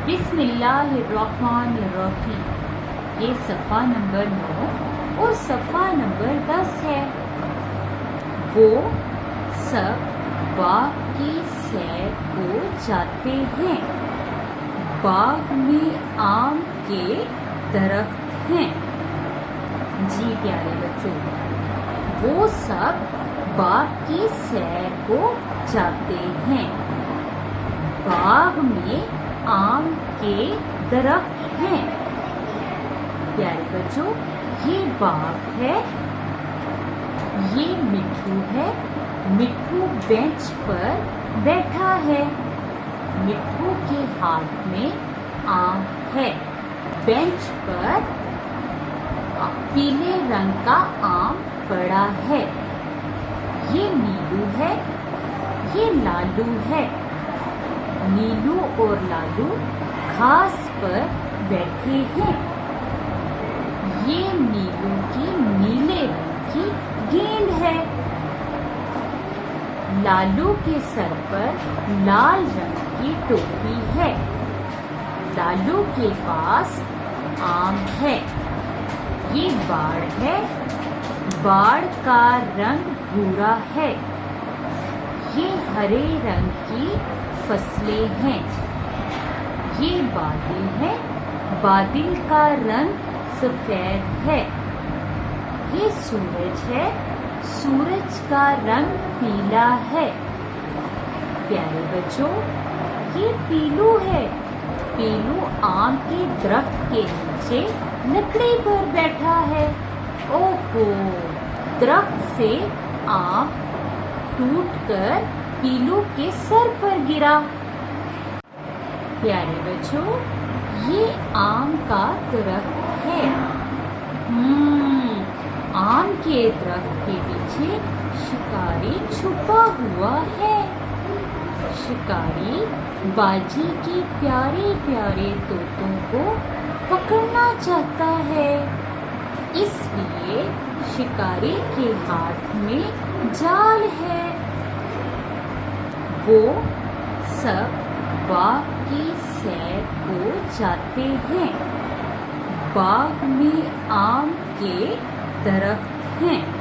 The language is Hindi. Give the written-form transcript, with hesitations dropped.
बिस्मिल्लाहिर्रहमानिर्रहीम। ये सफ़ा नंबर 9 और सफ़ा नंबर 10 है। वो सब बाग की सैर को जाते हैं। बाग में आम के दरख्त हैं। जी प्यारे बच्चों, वो सब बाग की सैर को जाते हैं। बाग में आम के दरख्त हैं। प्यारे बच्चों, ये बाग है। ये मिट्ठू है। मिट्ठू बेंच पर बैठा है। मिट्ठू के हाथ में आम है। बेंच पर पीले रंग का आम पड़ा है। ये नीलू है। ये लालू है। नीलू और लालू घास पर बैठे हैं। ये नीलू की नीले रंग की गेंद है। लालू के सर पर लाल रंग की टोपी है। लालू के पास आम है। ये बाड़ है। बाड़ का रंग भूरा है। ये हरे रंग की फसलें हैं। ये बादल है। बादल का रंग सफेद है। ये सूरज है। सूरज का रंग पीला है। प्यारे बच्चों, ये पीलू है। पीलू आम के दरख्त के नीचे लकड़ी पर बैठा है। ओहो, दरख्त से आम टूटकर पीलू के सर पर गिरा। प्यारे बच्चों, ये आम का दरख्त है। आम के दरख्त के पीछे शिकारी छुपा हुआ है। शिकारी बाजी के प्यारे प्यारे तोतों को पकड़ना चाहता है। इसलिए शिकारी के हाथ में जाल है। वो सब बाग की सैर को जाते हैं। बाग में आम के दरख्त हैं।